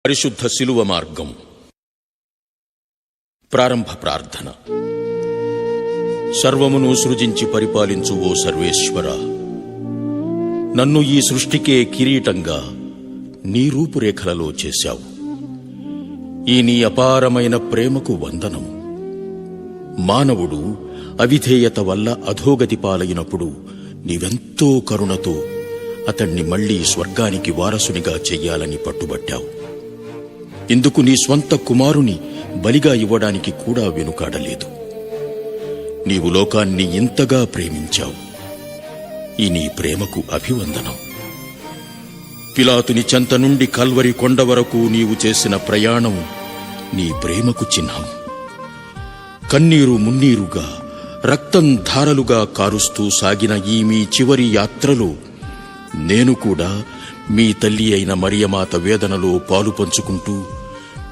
పరిశుద్ధ శిలువ మార్గం. ప్రారంభ ప్రార్థన. సర్వమును సృజించి పరిపాలించు ఓ సర్వేశ్వర, నన్ను ఈ సృష్టికే కిరీటంగా నీ రూపురేఖలలో చేశావు. ఈ నీ అపారమైన ప్రేమకు వందనం. మానవుడు అవిధేయత వల్ల అధోగతి పాలైనప్పుడు నీవెంతో కరుణతో అతణ్ణి మళ్లీ స్వర్గానికి వారసునిగా చెయ్యాలని పట్టుబట్టావు. ఇందుకు నీ స్వంత కుమారుని బలిగా ఇవ్వడానికి కూడా వెనుకాడలేదు. నీవు లోకాన్ని ఇంతగా ప్రేమించావు. ఈ నీ ప్రేమకు అభివందనం. పిలాతుని చెంత నుండి కల్వరి కొండ వరకు నీవు చేసిన ప్రయాణం నీ ప్రేమకు చిహ్నం. కన్నీరు మున్నీరుగా, రక్తం ధారలుగా కారుస్తూ సాగిన ఈ మీ చివరి యాత్రలో నేను కూడా మీ తల్లి అయిన మరియమాత వేదనలో పాలు పంచుకుంటూ,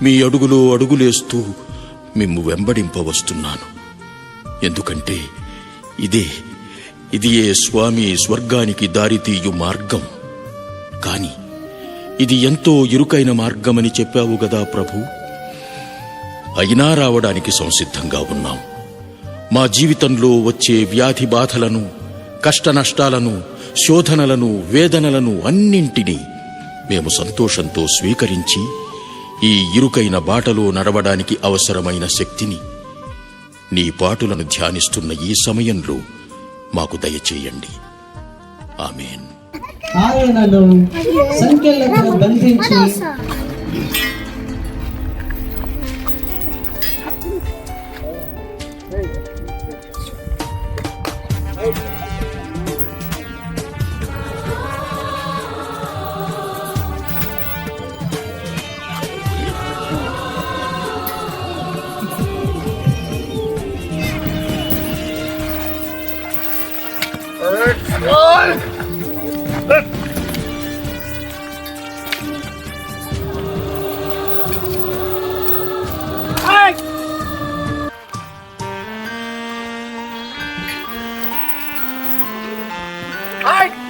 మీ అడుగులో అడుగులేస్తూ మిమ్ము వెంబడింపవస్తున్నాను. ఎందుకంటే ఇదియే స్వామి స్వర్గానికి దారితీయు మార్గం. కాని ఇది ఎంతో ఇరుకైన మార్గమని చెప్పావు గదా ప్రభు. అయినా రావడానికి సంసిద్ధంగా ఉన్నాం. మా జీవితంలో వచ్చే వ్యాధి బాధలను, కష్టనష్టాలను, శోధనలను, వేదనలను అన్నింటినీ మేము సంతోషంతో స్వీకరించి ఈ ఇరుకైన బాటలో నడవడానికి అవసరమైన శక్తిని నీ పాటులను ధ్యానిస్తున్న ఈ సమయంలో మాకు దయచేయండి. ఆమేన్. ఆయనను సంకెళ్లతో బంధించి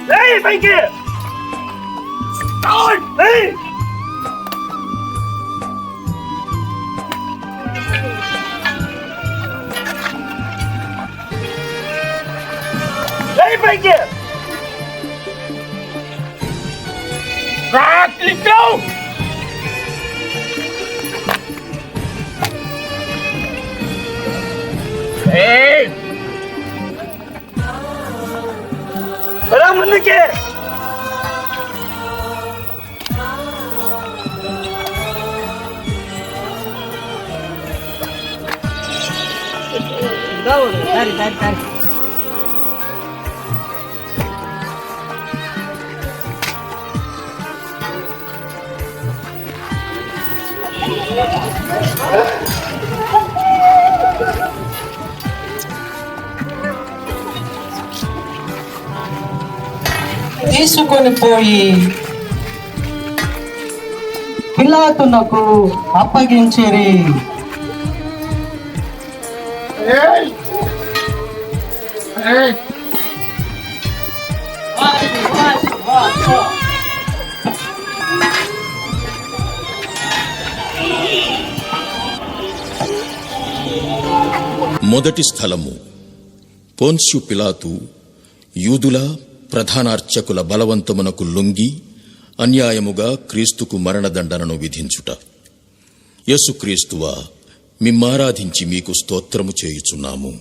Hey, make it! Start! Hey! Hey, make it! Rock, let's go! Hey! Bala munduke! Dari. తీసుకొని పోయి పిలాతునకు అప్పగించిరి. మొదటి స్థలము. పోన్స్యు పిలాతు యూదుల ప్రధానార్చకుల బలవంతమునకు లొంగి అన్యాయముగా క్రీస్తుకు మరణదండనను విధించుట. యేసుక్రీస్తువా, మిమ్మారాధించి మీకు స్తోత్రము చేయుచున్నాము.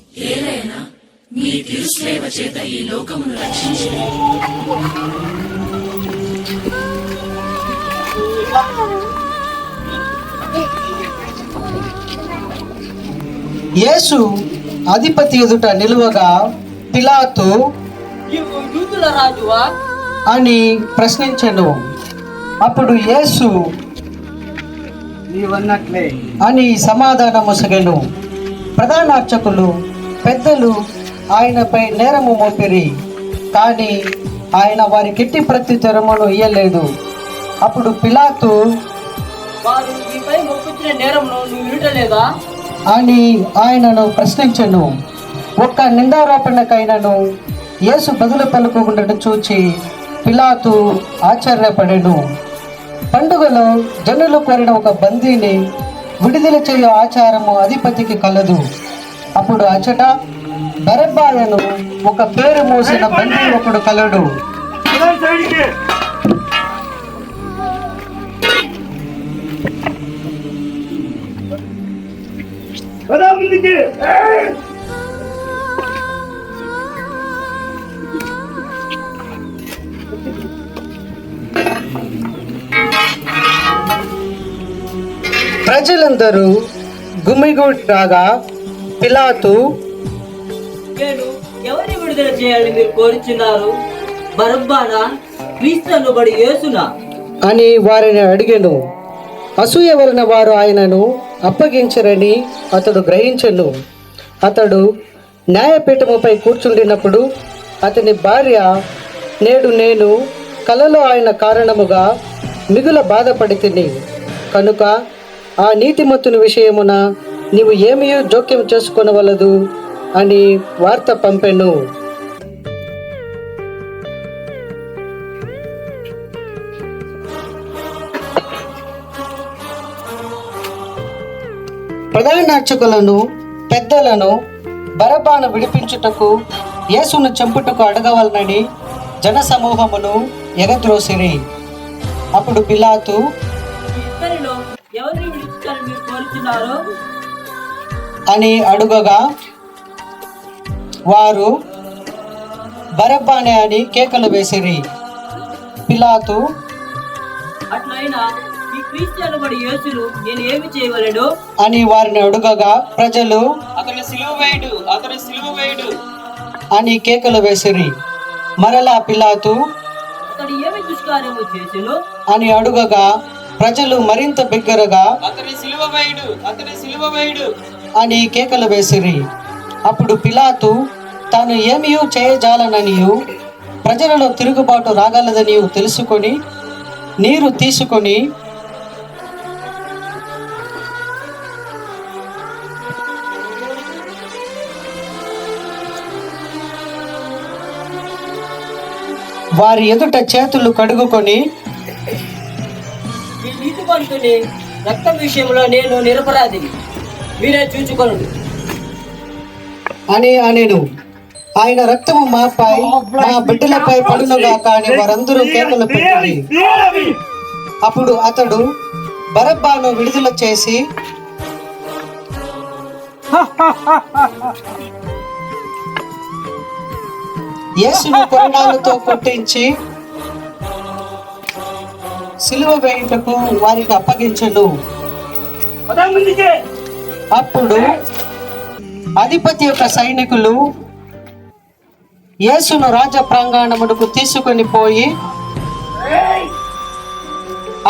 యేసు అధిపతి ఎదుట నిలువగా పిలాతు, యూదుల రాజువా అని ప్రశ్నించెను. అప్పుడు యేసు నీవన్నట్లే అని సమాధానముసగెను. ప్రధానార్చకులు పెద్దలు ఆయనపై నేరము మోపిరి, కానీ ఆయన వారికెట్టి ప్రత్యుత్తరమును ఇయ్యలేదు. అప్పుడు పిలాతు, వారు నీపై మోపుతున్న నేరమును నువ్వు వినటలేదా అని ఆయనను ప్రశ్నించెను. ఒక్క నిందారోపణకైనను యేసు బదులు పలుకోకుండా చూచి పిలాతు ఆశ్చర్యపడెను. పండుగలో జనులు కోరిన ఒక బందీని విడుదల చేయు ఆచారము అధిపతికి కలదు. అప్పుడు అచట బరబ్బాయను ఒక పేరు మోసిన బందీ ఒకడు కలడు. ప్రజలందరూ గుమిగూడగా పిలాతు, నేను ఎవరిని విడుదల చేయాలని మీరు కోరుచున్నారు? బరబ్బానా, క్రీస్తును బడి యేసునా అని వారిని అడిగెను. అసూయ వలన వారు ఆయనను అప్పగించరని అతడు గ్రహించెను. అతడు న్యాయపీఠముపై కూర్చుండినప్పుడు అతని భార్య, నేడు నేను కలలో ఆయన కారణముగా మిగుల బాధపడి తిని కనుక ఆ నీతిమంతుని విషయమున నీవు ఏమీ జోక్యం చేసుకొనవలదు అని వార్త పంపెను. ప్రధానార్చకులను పెద్దలను బరబ్బాను విడిపించుటకు యేసును చంపుటకు అడగవలనని జనసమూహమును ఎగద్రోసిరి. అప్పుడు పిలాతు, ఇద్దరిలో ఎవరిని విడిపించాలని మీరు కోరుచున్నారు అని అడుగగా వారు బరబ్బానే అని కేకలు వేసిరి. పిలాతు, అట్లయినా ఈ క్రీస్తును బడి యేసును నేను ఏమి చేయవలెను అని వారిని అడుగగా ప్రజలు అతను సిలువ వేయుడు, అతను సిలువ వేయుడు అని కేకలు వేసిరి. మరలా పిలాతు అతడు ఏమి దుష్కార్యము చేసెను అని అడుగగా ప్రజలు మరింత బిగ్గరగా అతని సిలువ వేయుడు, అతని సిలువ వేయుడు అని కేకలు వేసిరి. అప్పుడు పిలాతు తాను ఏమీ చేయజాలననియు ప్రజలలో తిరుగుబాటు రాగలదనియు తెలుసుకొని నీరు తీసుకొని వారి ఎదుట చేతులు కడుగుకొని, ఈ నీతిమంతుని రక్తం విషయంలో నేను నిరపరాధిని, మీరే చూచుకొనుడు అని అనెను. ఆయన రక్తము మాపై మా బిడ్డలపై పడునుగాక అని వారందరూ కేకలు పెట్టిరి. అప్పుడు అతడు బరబ్బాను విడుదల చేసి యేసును కొరడాలతో కొట్టించి సిలువ వేయుటకు వారికి అప్పగించెను. అప్పుడు అధిపతి యొక్క సైనికులు యేసును రాజ ప్రాంగణమునకు తీసుకొని పోయి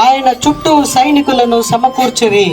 ఆయన చుట్టూ సైనికులను సమకూర్చిరి.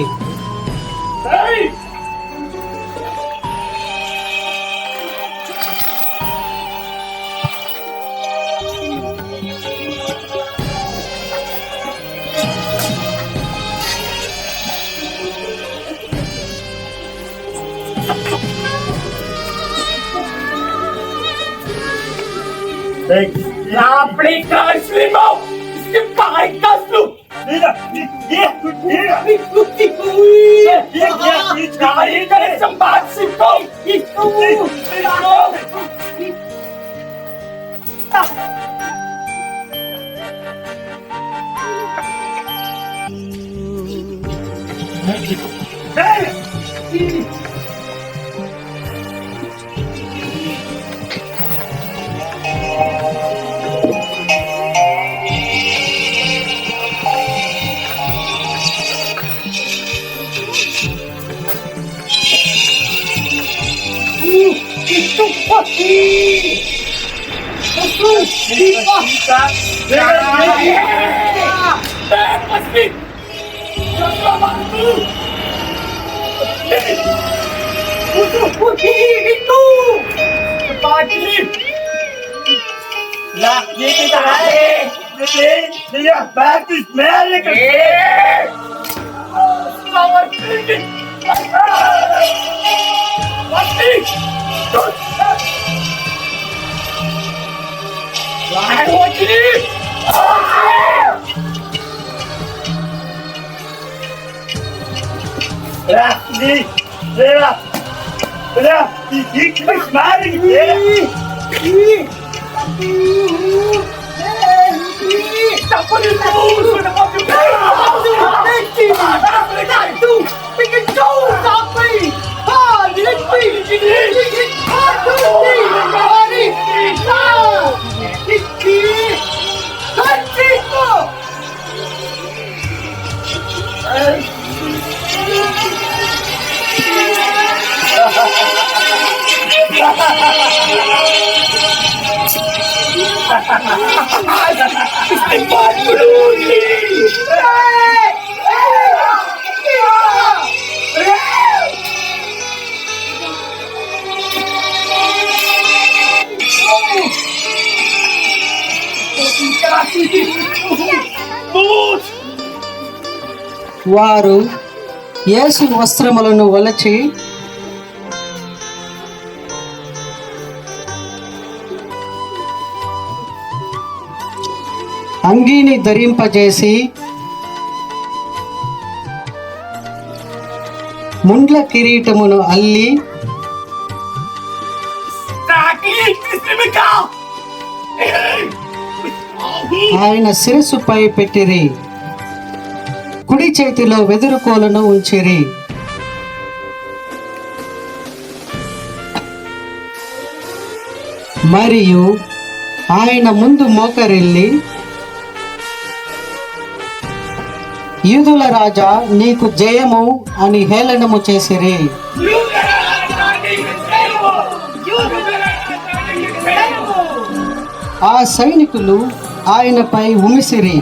వారు యేసు వస్త్రములను ఒలచి అంగీని ధరింపజేసి ముండ్ల కిరీటమును అల్లి ఆయన శిరస్సుపై పెట్టిరి. కుడి చేతిలో వెదురుకోలను ఉంచిరి. మరియు ఆయన ముందు మోకరిల్లి, యూదుల రాజా నీకు జయము అని హేళనము చేసిరి. ఆ సైనికులు ఆయనపై ఉమిసిరి.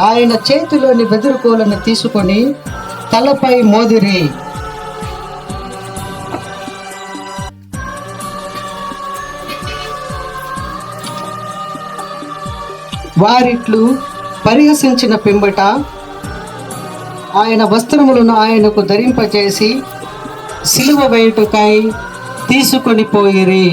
ఆయన చేతిలోని వెదురుకోలను తీసుకొని తలపై మోదిరి. వారిట్లు పరిహసించిన పిమ్మట ఆయన వస్త్రములను ఆయనకు ధరింపజేసి సిలువ వేయుటకై తీసుకొని పోయిరి.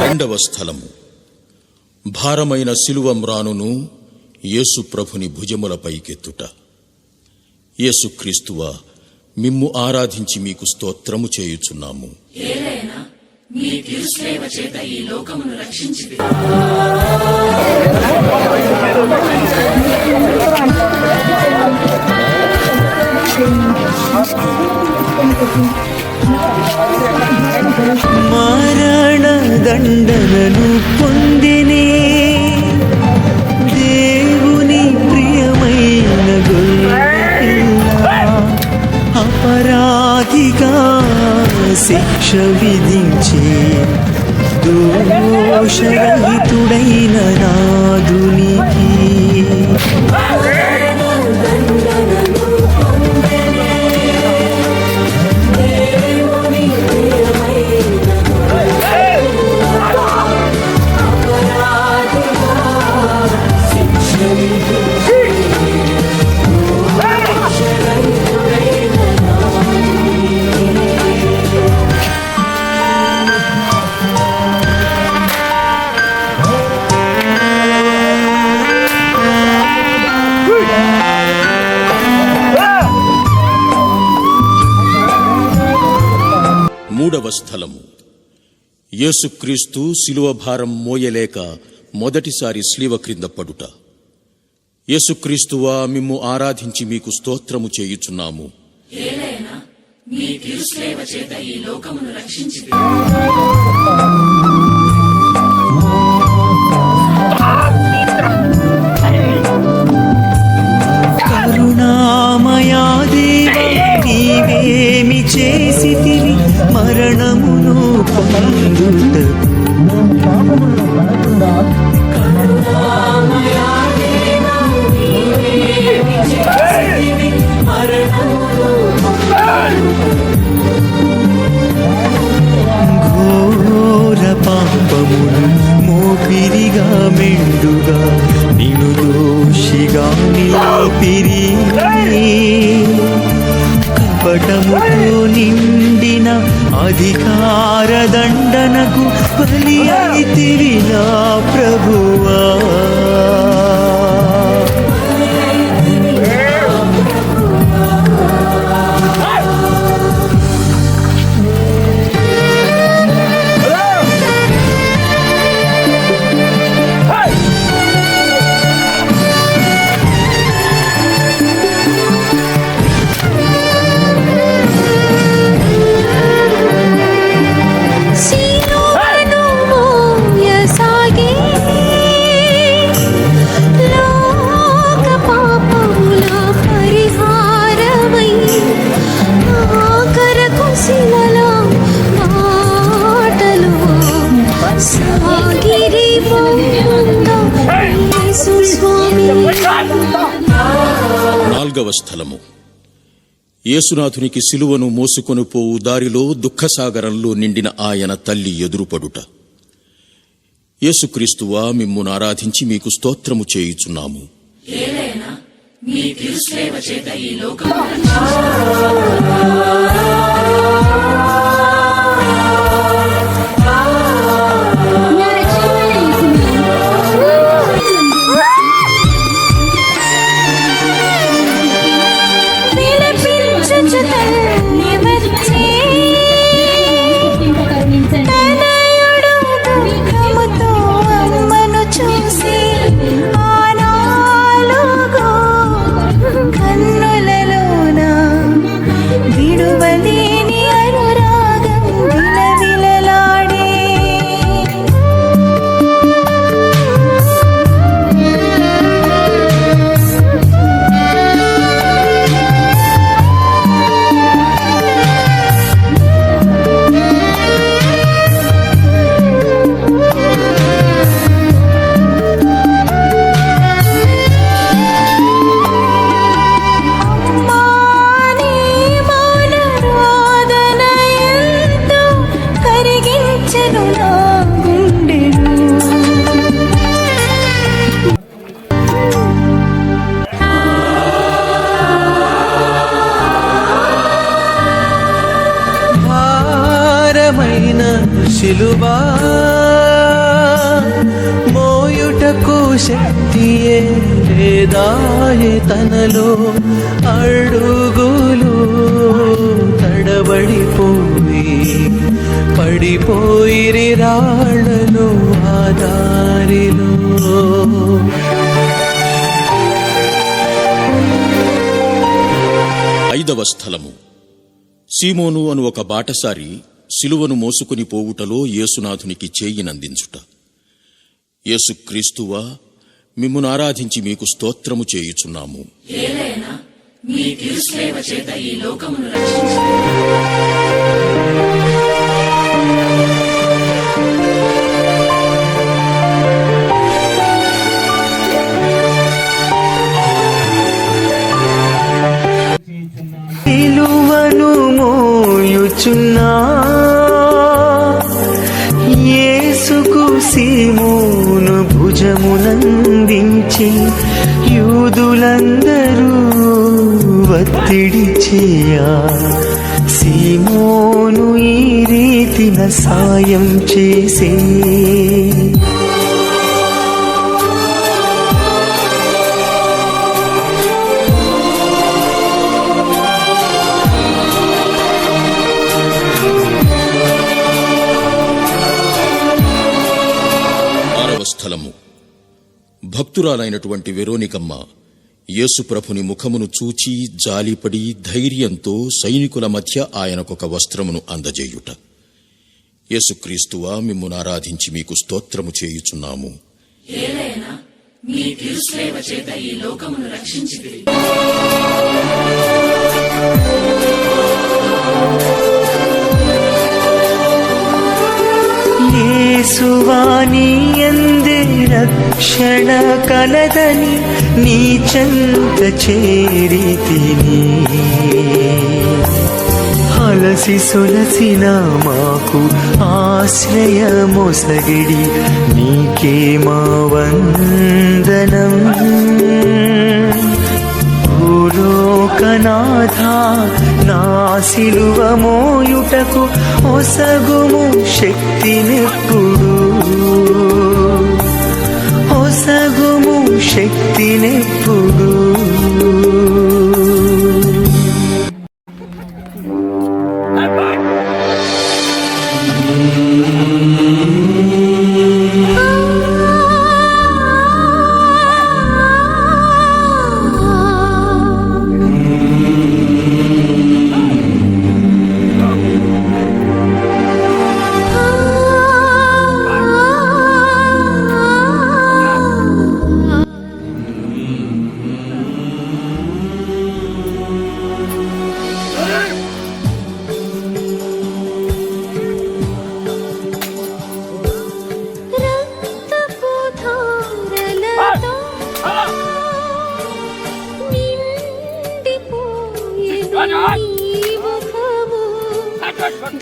రెండవ స్థలము, భారమైన శిలువ మ్రానును యేసు ప్రభుని భుజములపైకెత్తుట. యేసుక్రీస్తువా, మిమ్ము ఆరాధించి మీకు స్తోత్రము చేయుచున్నాము. మరణ దండనను పొందినే దేవుని ప్రియమైన గొల్లపిల్ల, అపరాధిగా శిక్ష విధించే దోషరహితుడైన నాదునికి దేవుని స్థలము. యేసుక్రీస్తు శిలువ భారం మోయలేక మొదటిసారి శిలువ క్రింద పడుట. యేసుక్రీస్తువా, మిమ్ము ఆరాధించి మీకు స్తోత్రము చేయుచున్నాము. కరుణామయా దేవా, నీవేమి చేసితివి మరణమును పొందుటకు. ఘోర పాపములు మోపిరిగా మెండుగా నిన్ను దోషిగా నిలిపిరి. కపటముతో నిండిన అధికార దండనకు బలి అయితివి నా ప్రభువా. నాల్గవ స్థలము. యేసునాథునికి శిలువను మోసుకొని పోవు దారిలో దుఃఖసాగరంలో నిండిన ఆయన తల్లి ఎదురుపడుట. యేసుక్రీస్తువా, మిమ్మును ఆరాధించి మీకు స్తోత్రము చేయుచున్నాము. శిలువా మోయుటకు శక్తియే లేదాయే తనలో. అడుగులు తడబడిపోయి పడిపోయిరి రాళ్ళలో ఆ దారిలో. ఐదవ స్థలము. సీమోను అను ఒక బాటసారి శిలువను మోసుకుని పోవుటలో యేసునాథునికి చేయినందించుట. యేసుక్రీస్తువా, మిమ్మును ఆరాధించి మీకు స్తోత్రము చేయుచున్నాము. సిలువను మోయుచున్నా యేసుకు సీమోను భుజమునందించి యూదులందరూ ఒత్తిడి చేయా సీమోను ఈ రీతిన సాయం చేసే. స్థలము. భక్తురాలైనటువంటి వెరోనికమ్మ యేసుప్రభుని ముఖమును చూచి జాలిపడి ధైర్యంతో సైనికుల మధ్య ఆయనకొక వస్త్రమును అందజేయుట. యేసుక్రీస్తువా, మిమ్మును ఆరాధించి మీకు స్తోత్రము చేయుచున్నాము. యేసువాని యందే రక్షణ కలదని నీ చెంత చేరితిని. అలసి సొలసిన మాకు ఆశ్రయమొసగిడి నీకే మా వందనం. భూలోకనాథ నా సిలువ మోయుటకు ఒసగుము శక్తినెప్పుడు, ఒసగుము శక్తినెప్పుడు.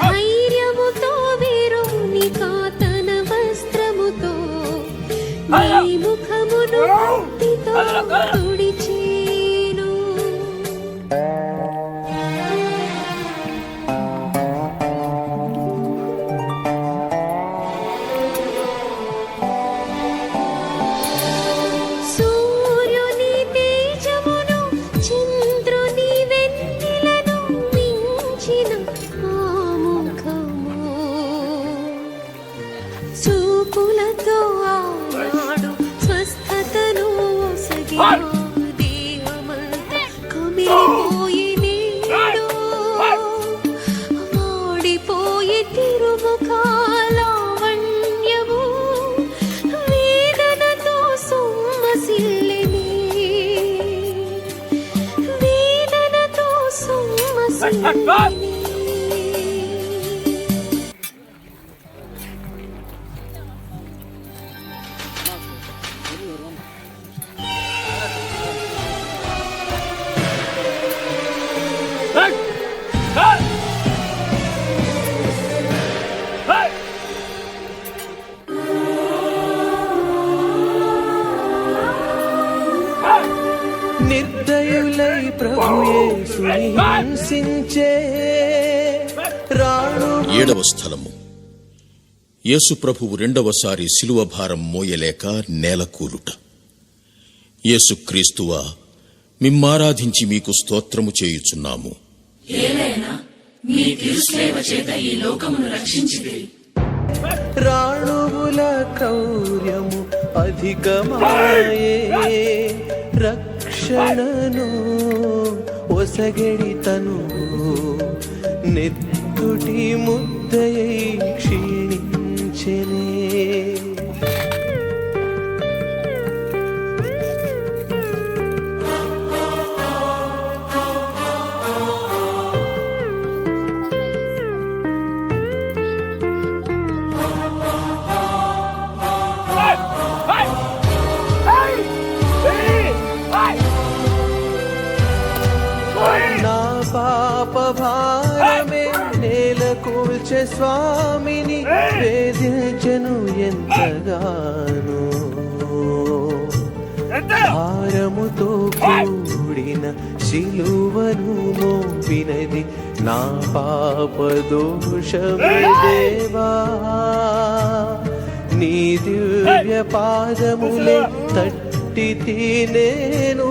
ధైర్యముతో వేరునికా తన వస్త్రముతో నీ ముఖమును భక్తితో తుడిచేను. సూర్యుని తేజమును చంద్రుని వెన్నెలను మించిన చూపులతో ఆనాడు స్వస్థతను ఒసగిన దేహమంతా కమిలిపోయి నేడు మాడిపోయి తిరుముఖాలావణ్యము వేదనతో సొమ్మసిల్లెనే, వేదనతో సొమ్మసిల్లెనే. నిర్దయులై ప్రభుయేసుని హింసించే రాణు. 7వ స్థలము. యేసుప్రభువు రెండవసారి శిలువ భారం మోయలేక నేలకూలుట. యేసుక్రీస్తువా, మిమ్మారాధించి మీకు స్తోత్రము చేయుచున్నాము. రాణువుల క్రౌర్యము అధికమాయే, రక్షణను ఒసగెడి తను నెత్తుటి ముద్దయై క్షీణించెనే. నా పాప భారమే నేల కూల్చే స్వామిని వేదించెను ఎంతగానో. భారముతో కూడిన శిలువను మోపినది నా పాప దోషమే దేవా. నీ దివ్య పాదములే తట్టితి నేను,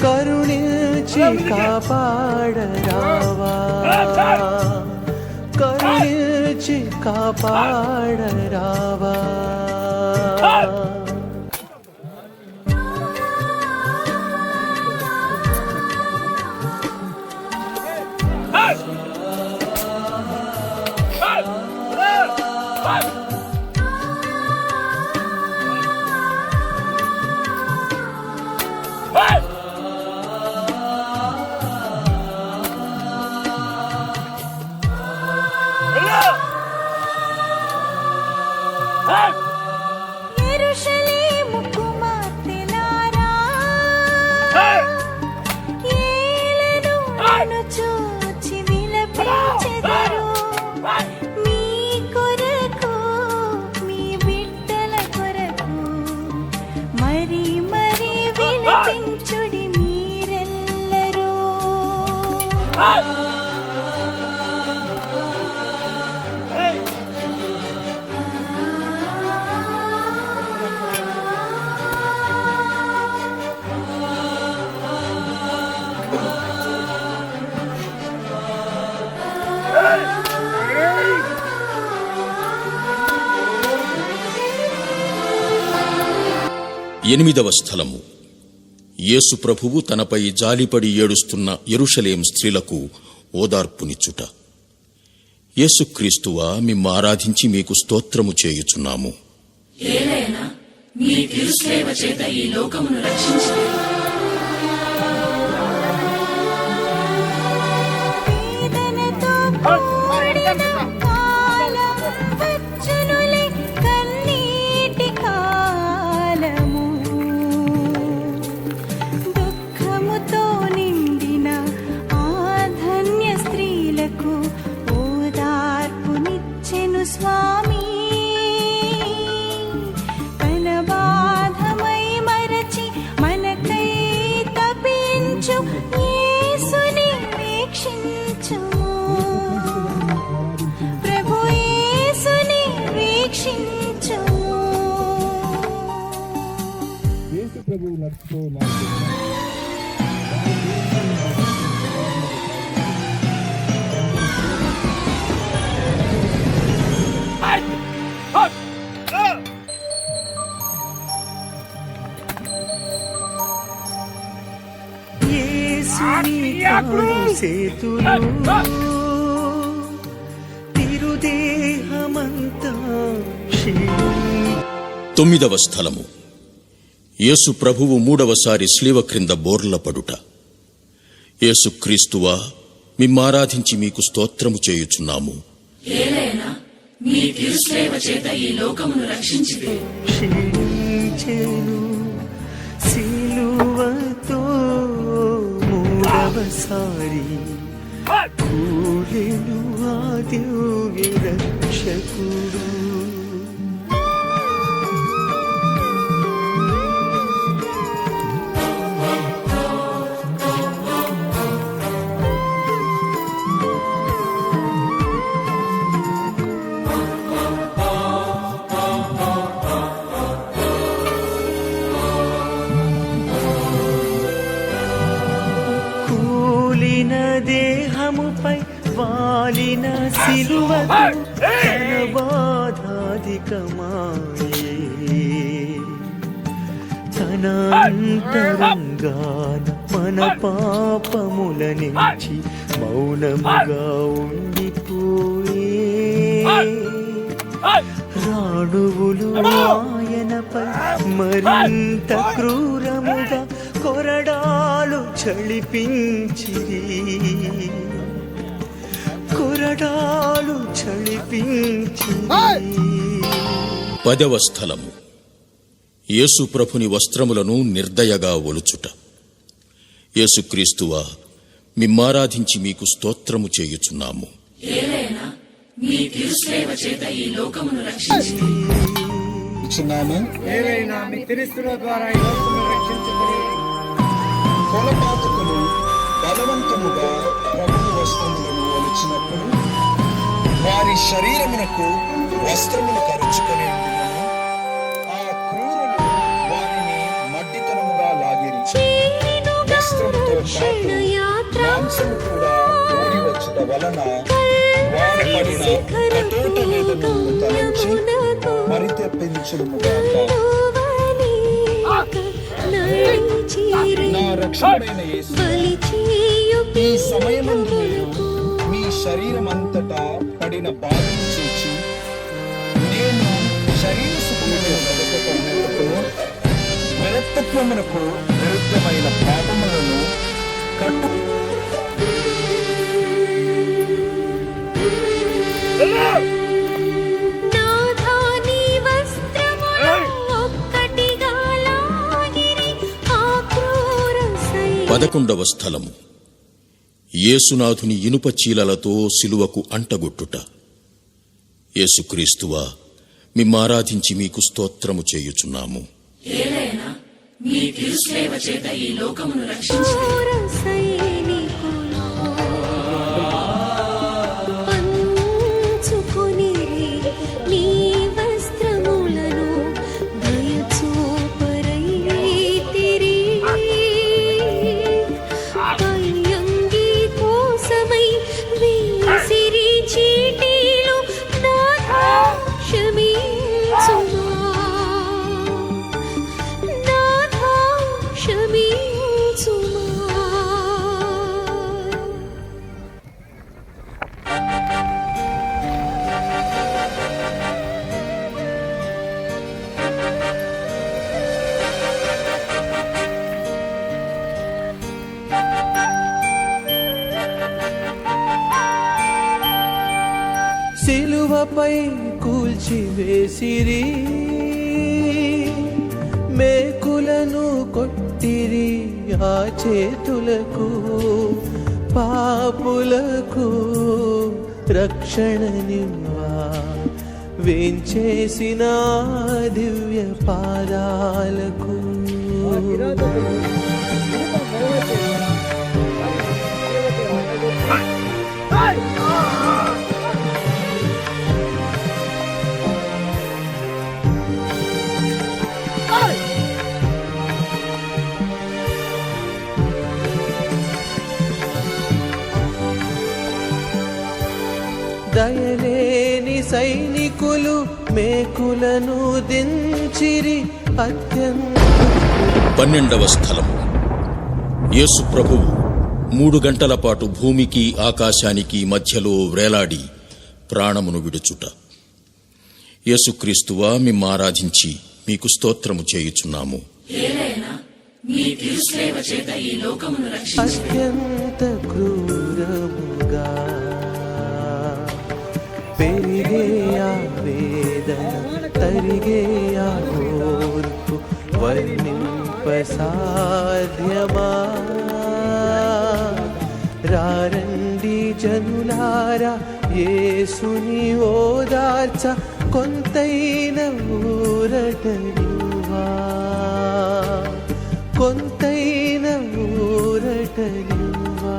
కరుణించి కాపాడరావా, కరుణించి కాపాడరావా. యెరూషలేము కుమార్తెలారా, ఏలను నన్ను చూచి విలపించెదరు. మీ కొరకు, మీ బిడ్డల కొరకు మరి మరి విలపించుడి మీరెల్లరూ. ఎనిమిదవ స్థలము. యేసు ప్రభువు తనపై జాలిపడి ఏడుస్తున్న యెరూషలేం స్త్రీలకు ఓదార్పునిచ్చుట. యేసుక్రీస్తువా, మిమ్ము ఆరాధించి మీకు స్తోత్రము చేయుచున్నాము. వేదనతో కూడిన కాలం వచ్చునులే, కన్నీటి కాలము. దుఃఖముతో నిండిన ఆ ధన్య స్త్రీలకు ఓదార్పునిచ్చెను స్వామి. తన బాధమై మరచి మనకై తపించు యేసుని వీక్షించుము. ప్రభు యేసుని వీక్షించుము. యేసుని కాలు సేతులు తిరుదేహమంతా క్షీణి. తొమ్మిదవ స్థలము. యేసు ప్రభువు మూడవసారి శిలువ క్రింద బోర్లపడుట. యేసుక్రీస్తువా, మిమ్మారాధించి మీకు స్తోత్రము చేయుచున్నాము. క్షీణించెను సిలువతో మూడవసారి కూలెను ఆ దివ్య రక్షకుడు. కూలిన దేహముపై వాలిన సిలువకు తన బాధాధికమాయే. తన అంతరంగాన మన పాపముల నుంచి మౌనముగా ఉండిపోయే. రాణువులు ఆయనపై మరింత క్రూరముగా కొరడాలు చలిపించిరి. కొరడాలు చలిపించిరి. పదవ స్థలము. యేసు ప్రభుని వస్త్రములను నిర్దయగా ఒలుచుట. యేసుక్రీస్తువా, మిమ్మారాధించి మీకు స్తోత్రము చేయుచున్నాము. ఏలైనా మీ క్రీస్తుల ద్వారా ఈ లోకమును రక్షించుకుని కొలపాతకులు బలవంతముగా ప్రభువు వస్త్రములను ఒలిచినప్పుడు వారి శరీరమునకు వస్త్రములు కరుచుకొని ఉండినను ఆ క్రూరులు వారిని మడ్డితనముగా లాగిరి. వస్త్రముతో పాటు మాంసము కూడా ఊడి వచ్చుట వలన వారు పడిన కటోట వేదనను తలంచి పరితపించుముగాక. నా రక్షకుడైన యేసు, ఈ సమయమందు మీరు మీ శరీరమంతటా పడిన బాధను చూచి నేను శరీర సుఖములో నడపకును విరక్తత్వమునకు విరుద్ధమైన పాపములను కట్టు నాథా నీ 11వ స్థలము. యేసునాథుని ఇనుప చీలలతో సిలువకు అంటగొట్టుట. యేసుక్రీస్తువా, మిమ్మారాధించి మీకు స్తోత్రము చేయుచున్నాము. ఘోర సైనికులు పంచుకొనిరి నీ వస్త్రములను దయచూపరైతిరి. పయ్యంగి కోసమై వేసిరి చీటీలు, నాథా క్షమించుమా, నాథా క్షమించుమా. సిలువపై కూల్చివేసిరి, మేకులను కొట్టిరి ఆ చేతులకు. పాపులకు రక్షణనివ్వా, వేంచేసిన దివ్య పాదాలకు. దయలేని సైనికులు మేకులను దించిరి అత్యంత. 12వ స్థలము. యేసు ప్రభువు 3 గంటల పాటు భూమికి ఆకాశానికి మధ్యలో వ్రేలాడి ప్రాణమును విడుచుట. యేసుక్రీస్తువా, మిమ్మారాధించి మీకు స్తోత్రము చేయుచున్నాము. అత్యంత క్రూరముగా పెరిగే ఆ వేదన, తరిగే ఆ ఓర్పు వర్ణింపసాధ్యమా. రారండి జనులారా, యేసుని ఓదార్చ కొంతైన ఊరటనివ్వా, కొంతైన ఊరటనివ్వా.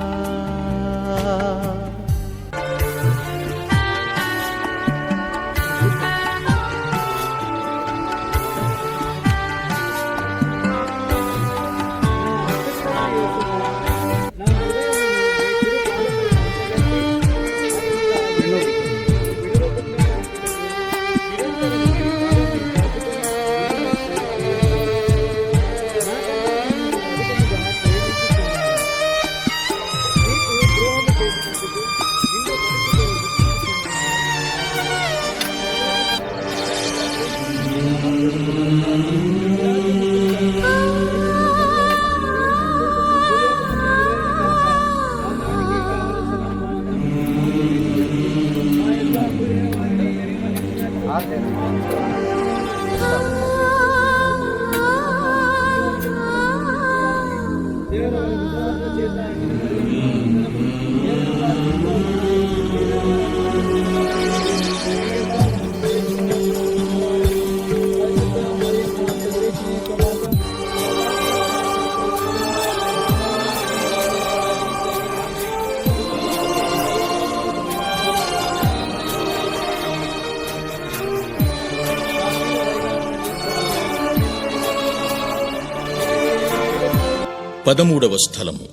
పదమూడవ స్థలము.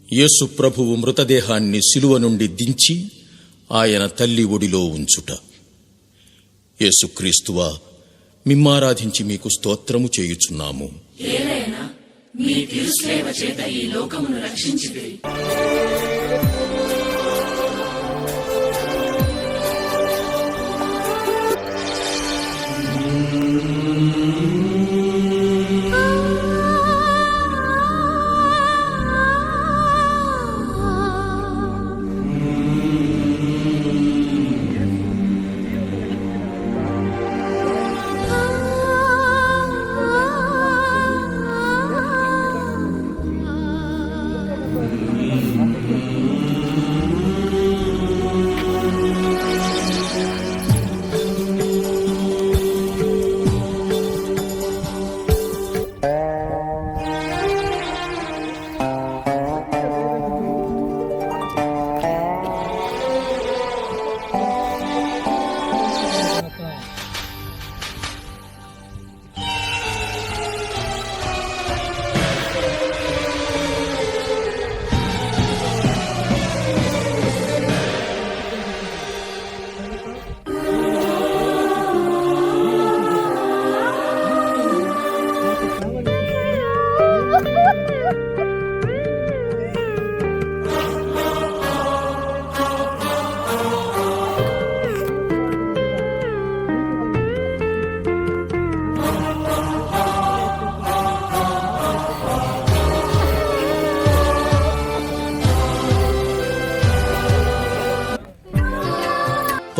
యేసు ప్రభువు మృతదేహాన్ని సిలువ నుండి దించి ఆయన తల్లి ఒడిలో ఉంచుట. యేసుక్రీస్తువా, మిమ్మారాధించి మీకు స్తోత్రము చేయుచున్నాము.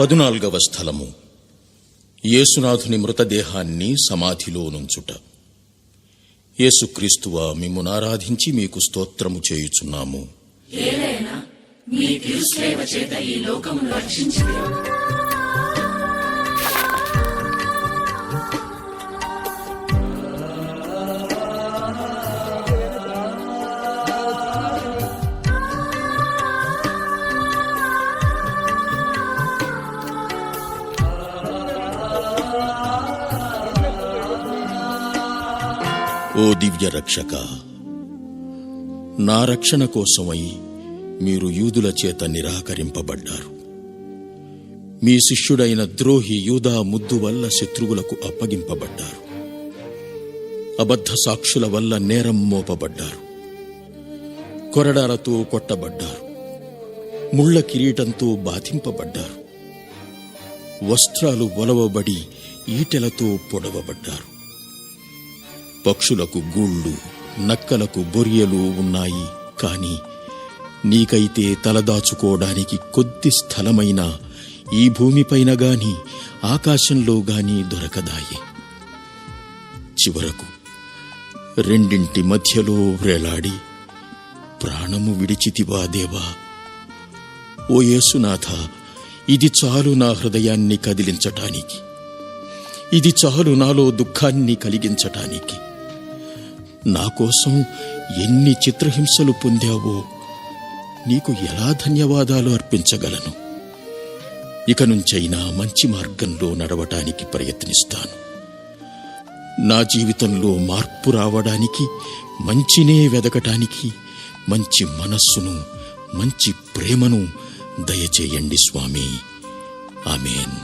14వ స్థలము యేసునాథుని మృతదేహాన్ని సమాధిలో నుంచుట. యేసుక్రీస్తువా, మిమ్మును ఆరాధించి మీకు స్తోత్రము చేయుచున్నాము. ఓ దివ్య రక్షక, నా రక్షణ కోసమై మీరు యూదుల చేత నిరాకరింపబడ్డారు. మీ శిష్యుడైన ద్రోహి యూదా ముద్దు వల్ల శత్రువులకు అప్పగింపబడ్డారు. అబద్ధ సాక్షుల వల్ల నేరం మోపబడ్డారు. కొరడాలతో కొట్టబడ్డారు. ముళ్ల కిరీటంతో బాధింపబడ్డారు. వస్త్రాలు ఒలవబడి ఈటెలతో పొడవబడ్డారు. పక్షులకు గూళ్ళు, నక్కలకు బొరియలు ఉన్నాయి, కాని నీకైతే తలదాచుకోవడానికి కొద్ది స్థలమైనా ఈ భూమిపైన గాని ఆకాశంలో గాని దొరకదాయే. చివరకు రెండింటి మధ్యలో వ్రేలాడి ప్రాణము విడిచితివా దేవా. ఓ యేసునాథ, ఇది చాలు నా హృదయాన్ని కదిలించటానికి. ఇది చాలు నాలో దుఃఖాన్ని కలిగించటానికి. నా కోసం ఎన్ని చిత్రహింసలు పొందావో నీకు ఎలా ధన్యవాదాలు అర్పించగలను. ఇక నుంచైనా మంచి మార్గంలో నడవటానికి ప్రయత్నిస్తాను. నా జీవితంలో మార్పు రావడానికి, మంచినే వెదకటానికి మంచి మనస్సును, మంచి ప్రేమను దయచేయండి స్వామి. ఆమేన్.